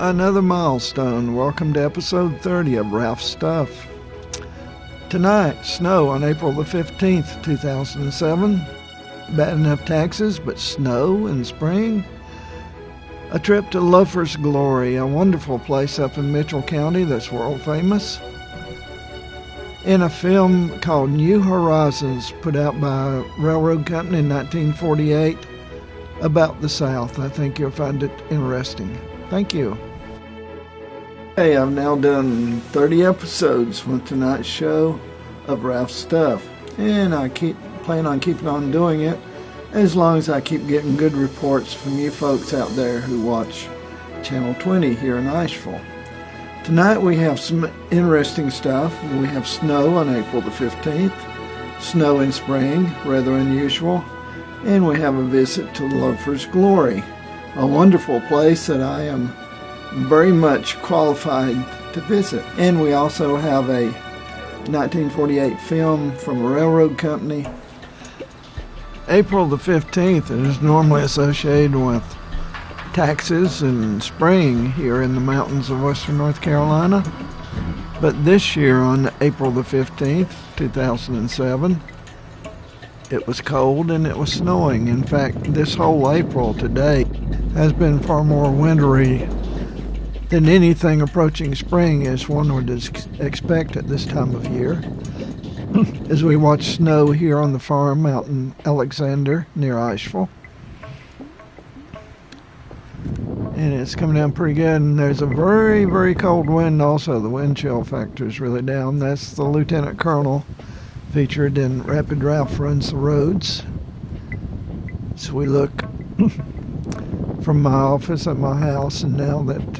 another milestone. Welcome to episode 30 of Ralph's Stuff. Tonight, snow on April the 15th, 2007. Bad enough taxes, but snow in spring. A trip to Loafer's Glory, a wonderful place up in Mitchell County that's world famous. In a film called New Horizons, put out by a railroad company in 1948, about the South. I think you'll find it interesting. Thank you. Hey, I've now done 30 episodes with tonight's show of Ralph's Stuff, and I plan on keeping on doing it as long as I keep getting good reports from you folks out there who watch Channel 20 here in Asheville. Tonight we have some interesting stuff. We have snow on April the 15th, snow in spring, rather unusual, and we have a visit to Loafer's Glory, a wonderful place that I am very much qualified to visit. And we also have a 1948 film from a railroad company. April the 15th is normally associated with taxes and spring here in the mountains of western North Carolina. But this year on April the 15th, 2007, it was cold and it was snowing. In fact, this whole April to date has been far more wintry than anything approaching spring as one would expect at this time of year. As we watch snow here on the farm out in Alexander near Asheville. And it's coming down pretty good, and there's a very, very cold wind also. The wind chill factor is really down. That's the Lieutenant Colonel featured in Rapid Ralph Runs the Roads. So we look from my office at my house, and now that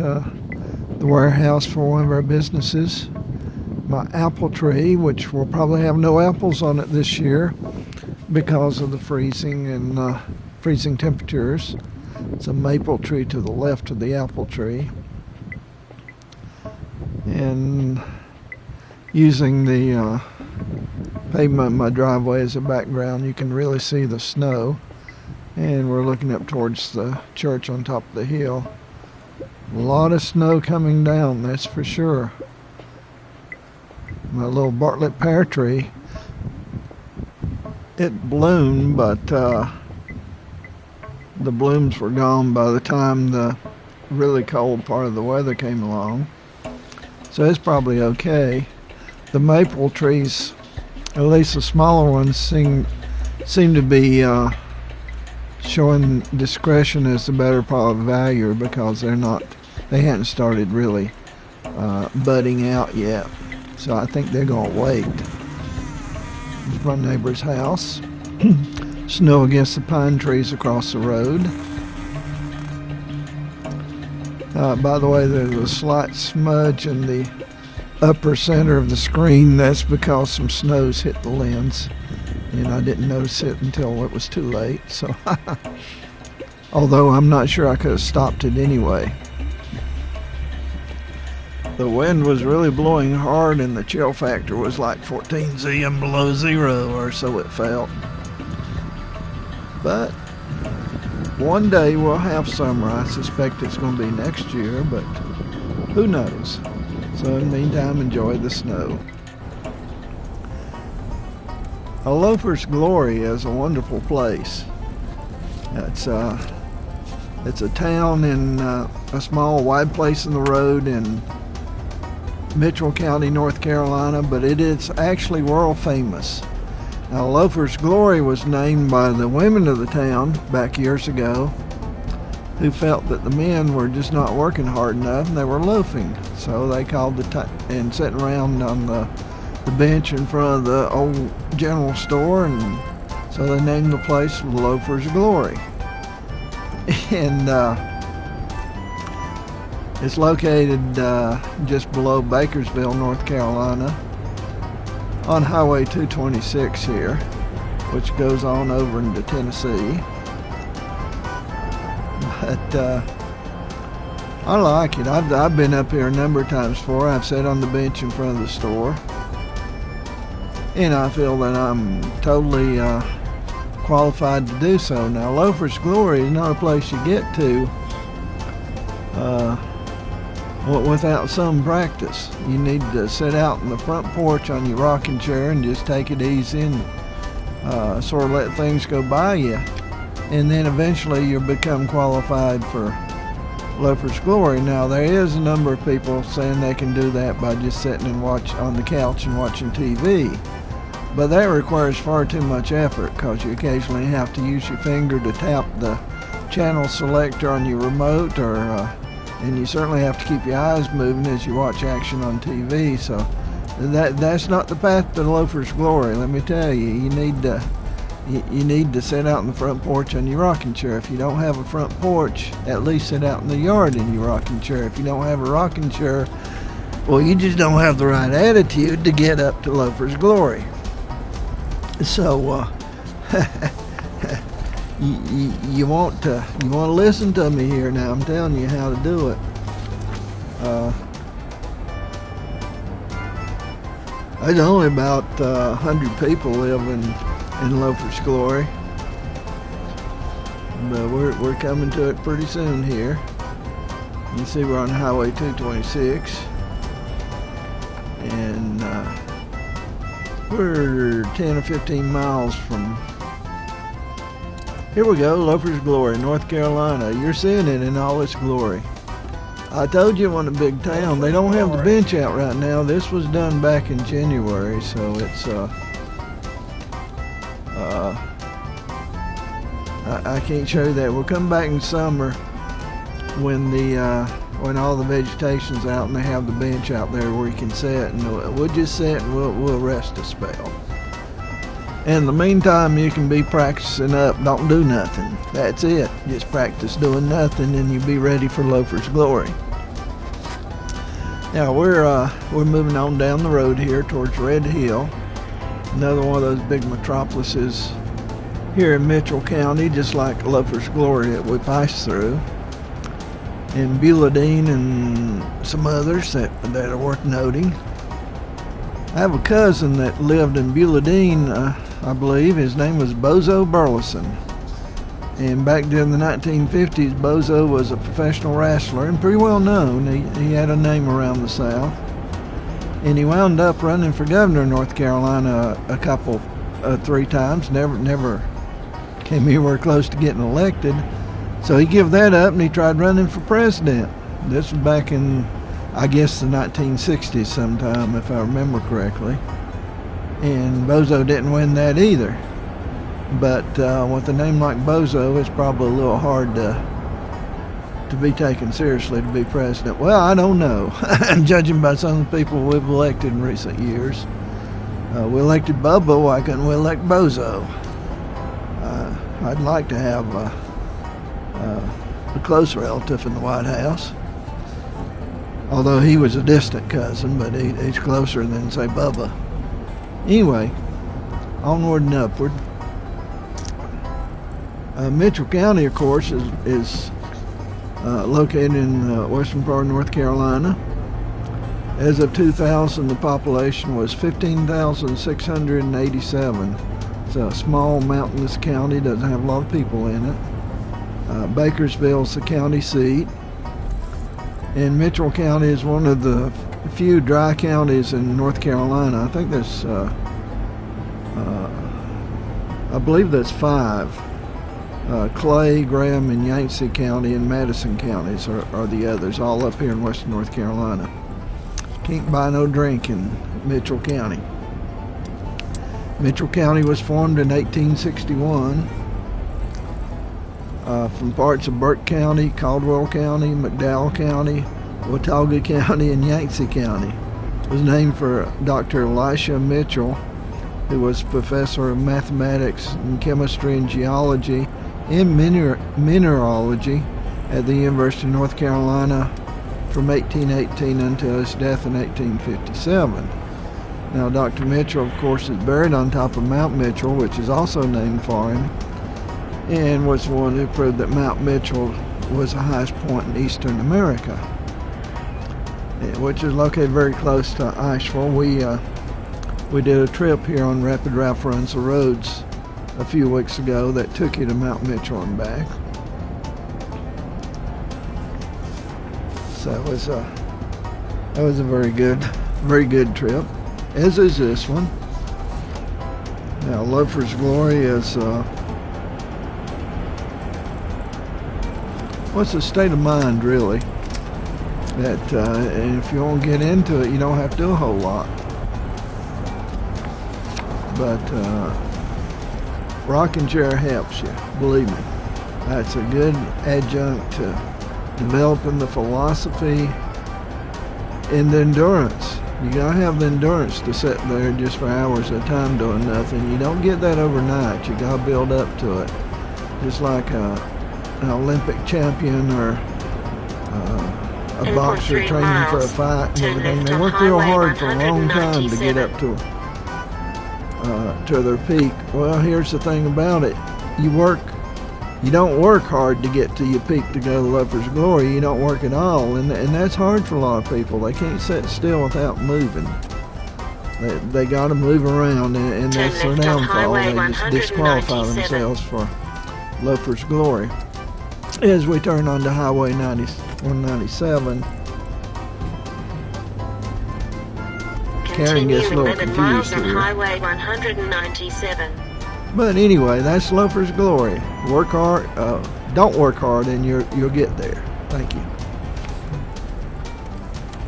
the warehouse for one of our businesses, my apple tree, which will probably have no apples on it this year because of the freezing and freezing temperatures. It's a maple tree to the left of the apple tree. And using the pavement in my driveway as a background, you can really see the snow. And we're looking up towards the church on top of the hill. A lot of snow coming down, that's for sure. My little Bartlett pear tree, it bloomed, but the blooms were gone by the time the really cold part of the weather came along. So it's probably okay. The maple trees, at least the smaller ones, seem to be showing discretion as the better part of value because they hadn't started really budding out yet. So I think they're going to wait. It's my neighbor's house. Snow against the pine trees across the road. By the way, there's a slight smudge in the upper center of the screen. That's because some snows hit the lens, and I didn't notice it until it was too late. So, although I'm not sure I could have stopped it anyway. The wind was really blowing hard, and the chill factor was like 14 ZM below zero, or so it felt. But one day we'll have summer. I suspect it's going to be next year, but who knows? So in the meantime, enjoy the snow. Loafer's Glory is a wonderful place. It's a town in a small wide place in the road in Mitchell County, North Carolina, but it is actually world famous. Now, Loafer's Glory was named by the women of the town back years ago who felt that the men were just not working hard enough and they were loafing. So they called and sitting around on the bench in front of the old general store, and so they named the place Loafer's Glory. And it's located just below Bakersville, North Carolina, on Highway 226 here, which goes on over into Tennessee. But I like it. I've been up here a number of times before. I've sat on the bench in front of the store, and I feel that I'm totally qualified to do so. Now, Loafer's Glory is not a place you get to without some practice. You need to sit out in the front porch on your rocking chair and just take it easy and sort of let things go by you. And then eventually you'll become qualified for Loafer's Glory. Now, there is a number of people saying they can do that by just sitting and watch on the couch and watching TV. But that requires far too much effort, because you occasionally have to use your finger to tap the channel selector on your remote, and you certainly have to keep your eyes moving as you watch action on TV. So that's not the path to Loafer's Glory. Let me tell you, you need to sit out in the front porch on your rocking chair. If you don't have a front porch, at least sit out in the yard in your rocking chair. If you don't have a rocking chair, well, you just don't have the right attitude to get up to Loafer's Glory. So you want to listen to me here now. I'm telling you how to do it. There's only about 100 people live in Loafer's Glory, but we're coming to it pretty soon here. You can see we're on Highway 226, and we're 10 or 15 miles from, here we go, Loafer's Glory, North Carolina. You're seeing it in all its glory. I told you it wasn't a big town. They don't have the bench out right now. This was done back in January, so it's I can't show you that. We'll come back in summer when all the vegetation's out and they have the bench out there where you can sit, and we'll just sit and we'll rest a spell. In the meantime, you can be practicing up. Don't do nothing. That's it. Just practice doing nothing, and you'll be ready for Loafer's Glory. Now we're moving on down the road here towards Red Hill, another one of those big metropolises here in Mitchell County, just like Loafer's Glory that we passed through, and Beulah-Dean and some others that are worth noting. I have a cousin that lived in Beulah-Dean, I believe. His name was Bozo Burleson. And back during the 1950s, Bozo was a professional wrestler and pretty well known. He had a name around the South. And he wound up running for governor of North Carolina three times. Never came anywhere close to getting elected. So he gave that up and he tried running for president. This was back in, I guess, the 1960s sometime, if I remember correctly. And Bozo didn't win that either. But with a name like Bozo, it's probably a little hard to be taken seriously to be president. Well, I don't know. Judging by some of the people we've elected in recent years. We elected Bubba, why couldn't we elect Bozo? I'd like to have a close relative in the White House. Although he was a distant cousin, but he's closer than, say, Bubba. Anyway, onward and upward. Mitchell County, of course, is located in the western part of North Carolina. As of 2000, the population was 15,687. It's a small mountainous county, doesn't have a lot of people in it. Bakersville's the county seat. And Mitchell County is one of the few dry counties in North Carolina. I think there's, I believe there's 5. Clay, Graham, and Yancey County and Madison counties are the others, all up here in western North Carolina. Can't buy no drink in Mitchell County. Mitchell County was formed in 1861 from parts of Burke County, Caldwell County, McDowell County, Watauga County, and Yancey County. It was named for Dr. Elisha Mitchell, who was professor of mathematics and chemistry and geology and mineralogy at the University of North Carolina from 1818 until his death in 1857. Now, Dr. Mitchell, of course, is buried on top of Mount Mitchell, which is also named for him, and was the one who proved that Mount Mitchell was the highest point in eastern America, which is located very close to Asheville. We did a trip here on Rapid Ralph Runs the Roads a few weeks ago that took you to Mount Mitchell and back. So it was That was a very good trip, as is this one. Now, Loafer's Glory is, what's a state of mind, really, that if you won't get into it, you don't have to do a whole lot. But rocking chair helps you, believe me. That's a good adjunct to developing the philosophy and the endurance. You gotta have the endurance to sit there just for hours at a time doing nothing. You don't get that overnight. You gotta build up to it. Just like an Olympic champion or a boxer training for a fight and everything. They work real hard for a long time to get up to their peak. Well, here's the thing about it. You don't work hard to get to your peak to go to Loafer's Glory. You don't work at all, and that's hard for a lot of people. They can't sit still without moving. They got to move around, and that's their downfall. They just disqualify themselves for Loafer's Glory. As we turn onto Highway 197, Karen gets a little confused here. Highway 197. But anyway, that's Loafer's Glory. Work hard. Don't work hard, and you'll get there. Thank you.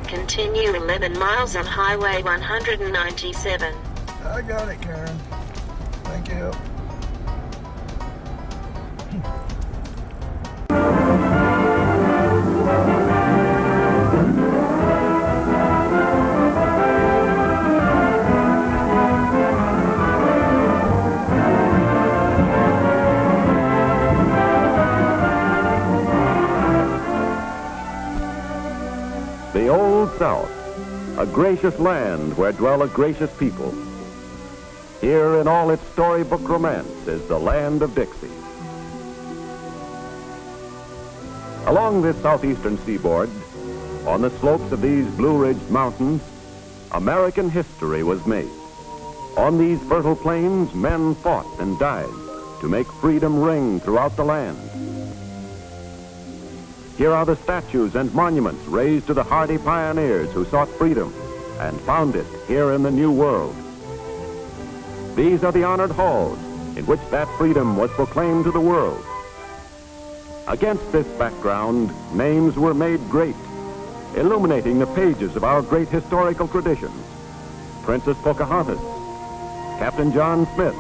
Continue 11 miles on Highway 197. I got it, Karen. Thank you. The Old South, a gracious land where dwell a gracious people. Here in all its storybook romance is the land of Dixie. Along this southeastern seaboard, on the slopes of these blue-ridged mountains, American history was made. On these fertile plains, men fought and died to make freedom ring throughout the land. Here are the statues and monuments raised to the hardy pioneers who sought freedom and found it here in the New World. These are the honored halls in which that freedom was proclaimed to the world. Against this background, names were made great, illuminating the pages of our great historical traditions. Princess Pocahontas, Captain John Smith,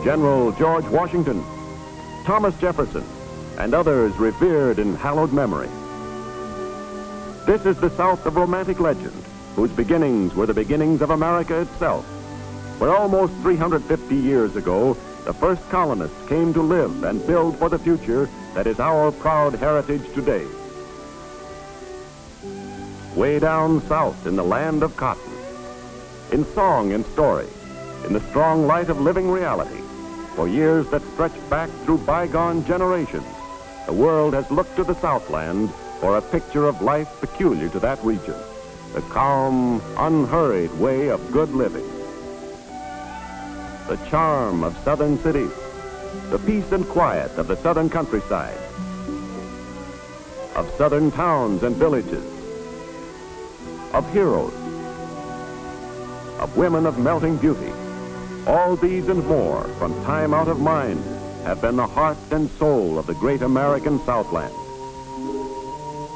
General George Washington, Thomas Jefferson, and others revered in hallowed memory. This is the South of romantic legend, whose beginnings were the beginnings of America itself, where almost 350 years ago, the first colonists came to live and build for the future that is our proud heritage today. Way down south in the land of cotton, in song and story, in the strong light of living reality, for years that stretch back through bygone generations, the world has looked to the Southland for a picture of life peculiar to that region, the calm, unhurried way of good living. The charm of southern cities, the peace and quiet of the southern countryside, of southern towns and villages, of heroes, of women of melting beauty. All these and more, from time out of mind, have been the heart and soul of the great American Southland.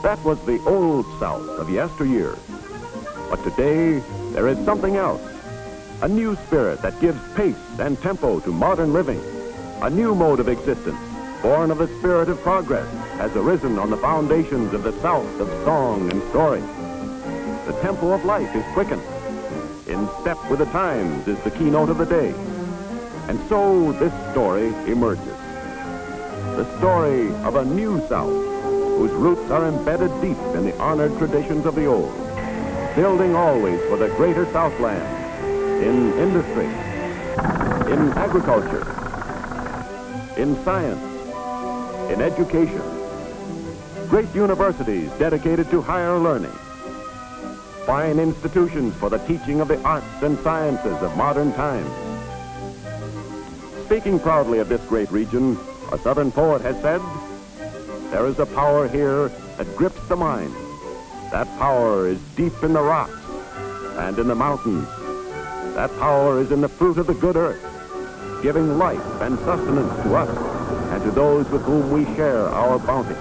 That was the old South of yesteryear. But today, there is something else. A new spirit that gives pace and tempo to modern living. A new mode of existence, born of the spirit of progress, has arisen on the foundations of the South of song and story. The tempo of life is quickened. In step with the times is the keynote of the day. And so this story emerges. The story of a new South, whose roots are embedded deep in the honored traditions of the old, building always for the greater Southland, in industry, in agriculture, in science, in education, great universities dedicated to higher learning, fine institutions for the teaching of the arts and sciences of modern times. Speaking proudly of this great region, a Southern poet has said, "There is a power here that grips the mind, That power is deep in the rocks and in the mountains. That power is in the fruit of the good earth, giving life and sustenance to us and to those with whom we share our bounty.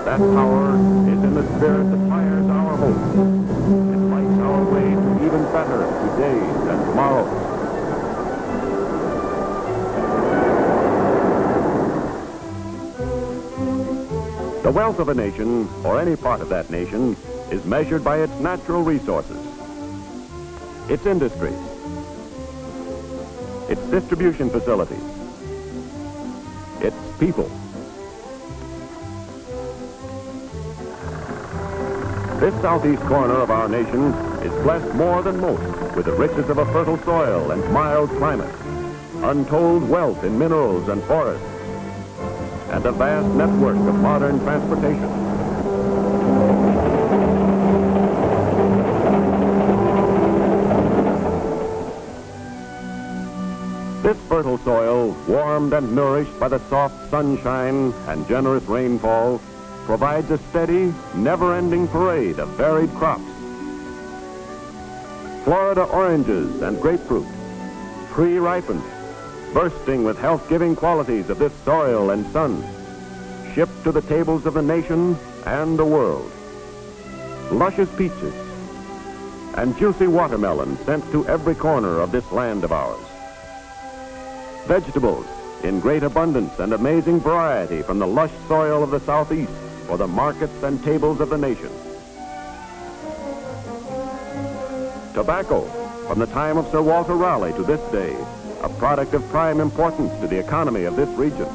That power is in the spirit that fires our hopes and lights our way to even better todays and tomorrows. The wealth of a nation, or any part of that nation, is measured by its natural resources, its industries, its distribution facilities, its people. This southeast corner of our nation is blessed more than most with the riches of a fertile soil and mild climate, untold wealth in minerals and forests, and a vast network of modern transportation. This fertile soil, warmed and nourished by the soft sunshine and generous rainfall, provides a steady, never-ending parade of varied crops. Florida oranges and grapefruit, pre-ripened, bursting with health-giving qualities of this soil and sun, shipped to the tables of the nation and the world. Luscious peaches and juicy watermelon sent to every corner of this land of ours. Vegetables in great abundance and amazing variety from the lush soil of the southeast for the markets and tables of the nation. Tobacco from the time of Sir Walter Raleigh to this day, a product of prime importance to the economy of this region.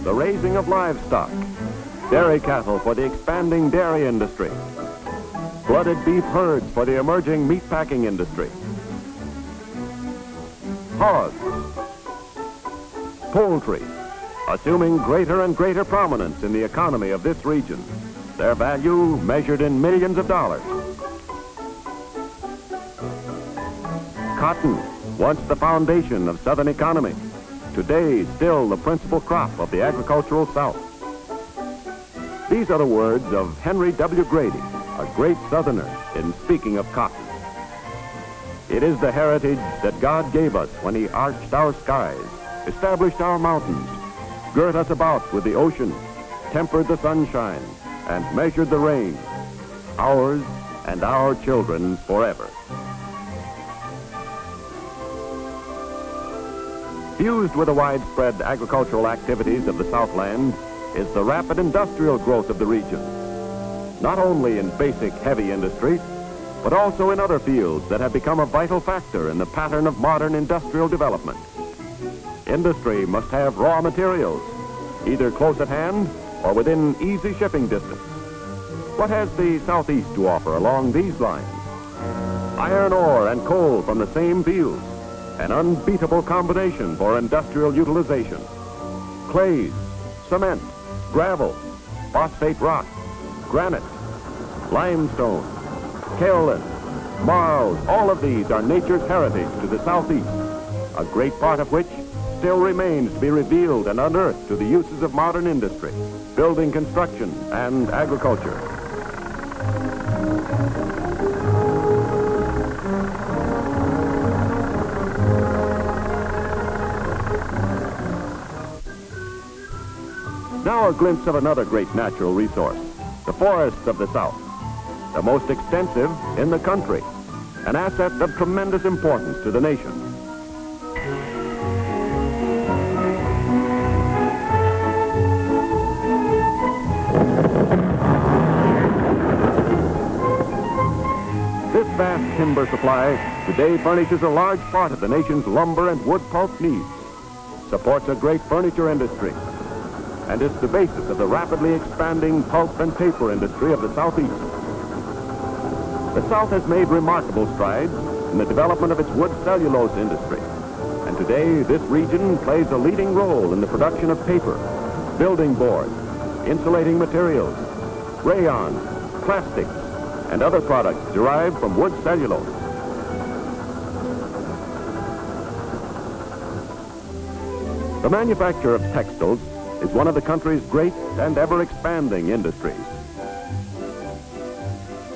The raising of livestock, dairy cattle for the expanding dairy industry, blooded beef herds for the emerging meatpacking industry, hogs, poultry, assuming greater and greater prominence in the economy of this region, their value measured in millions of dollars. Cotton, once the foundation of Southern economy, today still the principal crop of the agricultural South. These are the words of Henry W. Grady, a great Southerner, in speaking of cotton. It is the heritage that God gave us when he arched our skies, established our mountains, girt us about with the ocean, tempered the sunshine, and measured the rain, ours and our children's forever. Fused with the widespread agricultural activities of the Southland is the rapid industrial growth of the region, not only in basic heavy industry, but also in other fields that have become a vital factor in the pattern of modern industrial development. Industry must have raw materials, either close at hand or within easy shipping distance. What has the Southeast to offer along these lines? Iron ore and coal from the same fields, an unbeatable combination for industrial utilization. Clays, cement, gravel, phosphate rock, granite, limestone, kaolin, marls, all of these are nature's heritage to the Southeast, a great part of which still remains to be revealed and unearthed to the uses of modern industry, building construction, and agriculture. Now a glimpse of another great natural resource, the forests of the South, the most extensive in the country, an asset of tremendous importance to the nation. This vast timber supply today furnishes a large part of the nation's lumber and wood pulp needs, supports a great furniture industry, and is the basis of the rapidly expanding pulp and paper industry of the Southeast. The South has made remarkable strides in the development of its wood cellulose industry, and today this region plays a leading role in the production of paper, building boards, insulating materials, rayon, plastics, and other products derived from wood cellulose. The manufacture of textiles is one of the country's great and ever-expanding industries.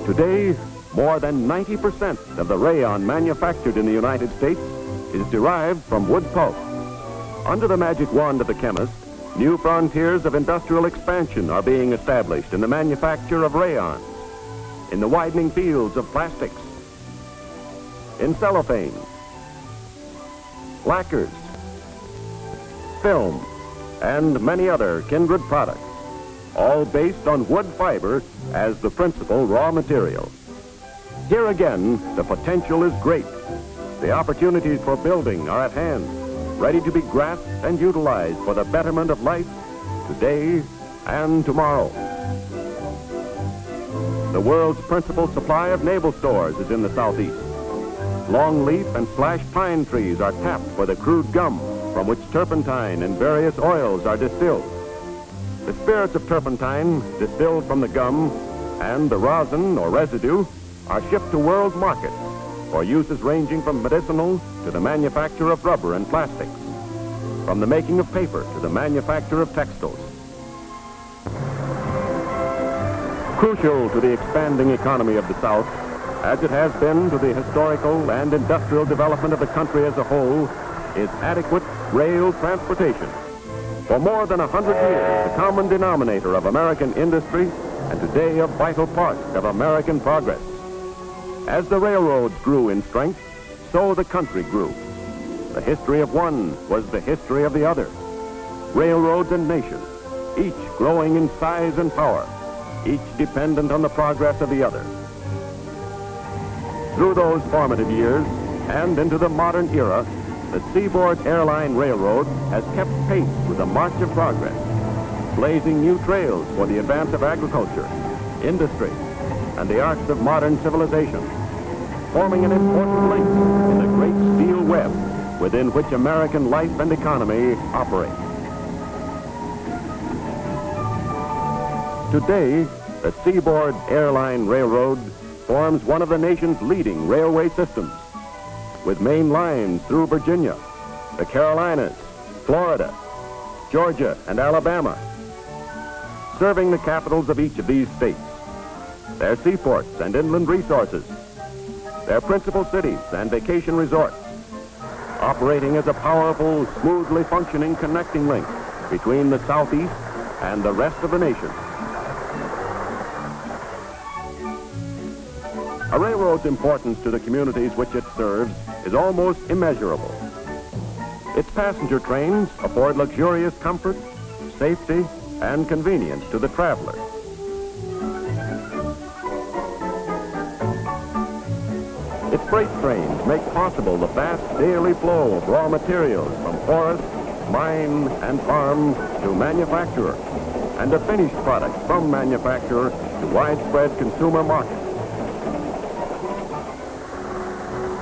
Today, more than 90% of the rayon manufactured in the United States is derived from wood pulp. Under the magic wand of the chemist, new frontiers of industrial expansion are being established in the manufacture of rayons, in the widening fields of plastics, in cellophane, lacquers, film, and many other kindred products, all based on wood fiber as the principal raw material. Here again, the potential is great. The opportunities for building are at hand, ready to be grasped and utilized for the betterment of life today and tomorrow. The world's principal supply of naval stores is in the Southeast. Longleaf and slash pine trees are tapped for the crude gum from which turpentine and various oils are distilled. The spirits of turpentine distilled from the gum and the rosin or residue are shipped to world markets for uses ranging from medicinal to the manufacture of rubber and plastics, from the making of paper to the manufacture of textiles. Crucial to the expanding economy of the South, as it has been to the historical and industrial development of the country as a whole, is adequate rail transportation. For more than 100 years, the common denominator of American industry, and today a vital part of American progress. As the railroads grew in strength, so the country grew. The history of one was the history of the other. Railroads and nations, each growing in size and power, each dependent on the progress of the other. Through those formative years and into the modern era, the Seaboard Airline Railroad has kept pace with the march of progress, blazing new trails for the advance of agriculture, industry, and the arts of modern civilization, forming an important link in the great steel web within which American life and economy operate. Today, the Seaboard Airline Railroad forms one of the nation's leading railway systems, with main lines through Virginia, the Carolinas, Florida, Georgia, and Alabama, serving the capitals of each of these states, their seaports and inland resources, their principal cities and vacation resorts, operating as a powerful, smoothly functioning connecting link between the Southeast and the rest of the nation. A railroad's importance to the communities which it serves is almost immeasurable. Its passenger trains afford luxurious comfort, safety, and convenience to the traveler. Its freight trains make possible the vast daily flow of raw materials from forest, mine, and farm to manufacturer, and a finished product from manufacturer to widespread consumer markets.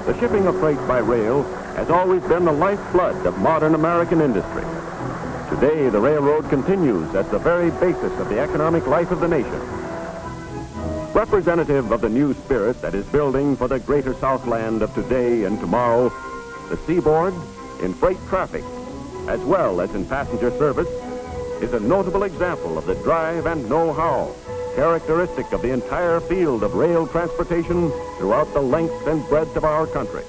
The shipping of freight by rail has always been the lifeblood of modern American industry. Today, the railroad continues as the very basis of the economic life of the nation. Representative of the new spirit that is building for the greater Southland of today and tomorrow, the Seaboard, in freight traffic, as well as in passenger service, is a notable example of the drive and know-how characteristic of the entire field of rail transportation throughout the length and breadth of our country.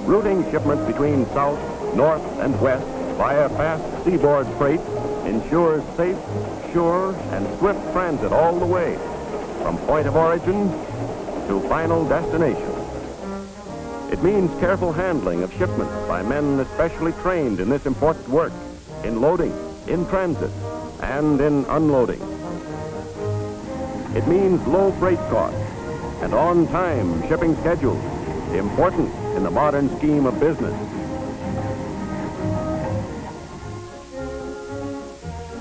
Routing shipments between south, north, and west via fast seaboard freight ensures safe, sure, and swift transit all the way, from point of origin to final destination. It means careful handling of shipments by men especially trained in this important work, in loading, in transit, and in unloading. It means low freight costs and on-time shipping schedules, important in the modern scheme of business.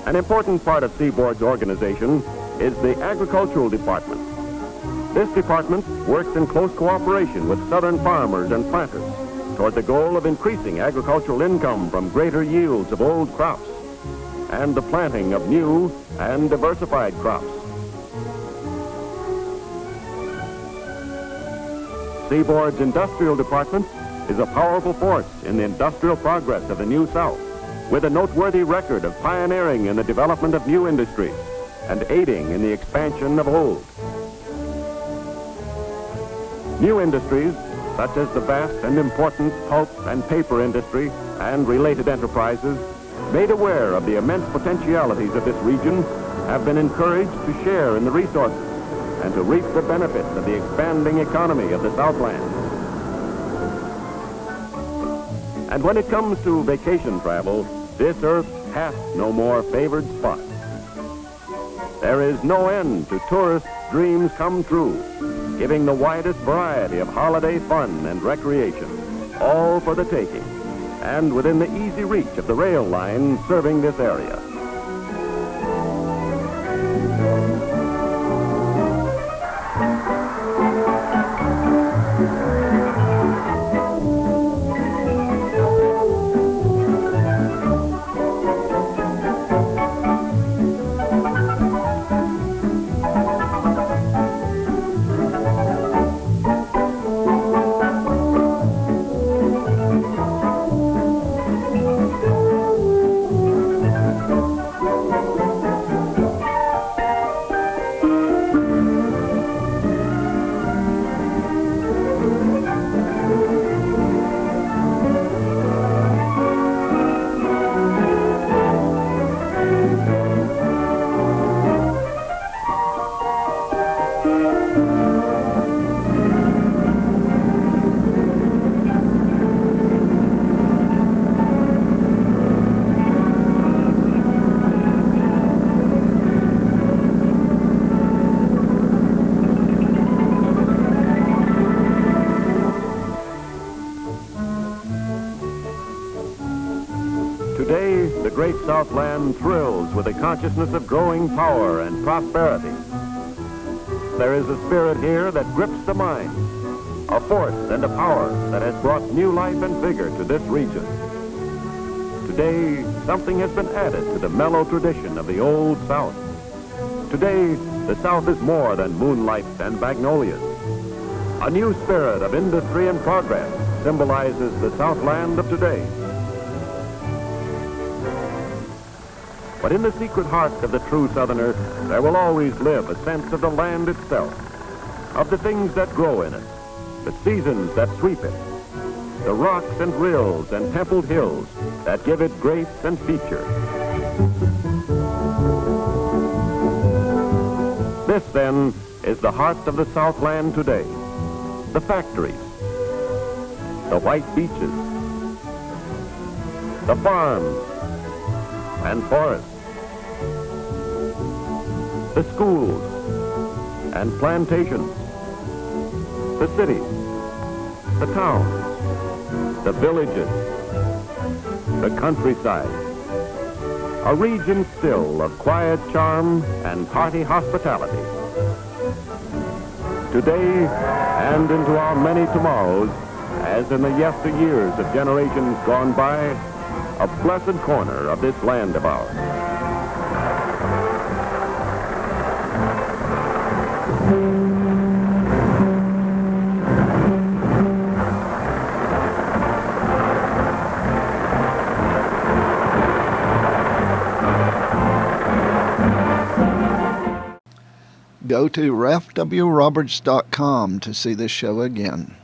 An important part of Seaboard's organization is the Agricultural Department. This department works in close cooperation with southern farmers and planters toward the goal of increasing agricultural income from greater yields of old crops and the planting of new and diversified crops. Seaboard's Industrial Department is a powerful force in the industrial progress of the New South, with a noteworthy record of pioneering in the development of new industries and aiding in the expansion of old. New industries, such as the vast and important pulp and paper industry and related enterprises, made aware of the immense potentialities of this region, have been encouraged to share in the resources and to reap the benefits of the expanding economy of the Southland. And when it comes to vacation travel, this earth hath no more favored spot. There is no end to tourists' dreams come true, giving the widest variety of holiday fun and recreation, all for the taking, and within the easy reach of the rail line serving this area. Today, the great Southland thrills with a consciousness of growing power and prosperity. There is a spirit here that grips the mind, a force and a power that has brought new life and vigor to this region. Today, something has been added to the mellow tradition of the Old South. Today, the South is more than moonlight and magnolias. A new spirit of industry and progress symbolizes the Southland of today. But in the secret heart of the true Southerner, there will always live a sense of the land itself, of the things that grow in it, the seasons that sweep it, the rocks and rills and templed hills that give it grace and feature. This, then, is the heart of the Southland today. The factories, the white beaches, the farms and forests, the schools and plantations, the cities, the towns, the villages, the countryside. A region still of quiet charm and hearty hospitality. Today and into our many tomorrows, as in the yesteryears of generations gone by, a blessed corner of this land of ours. Go to ralphwroberts.com to see this show again.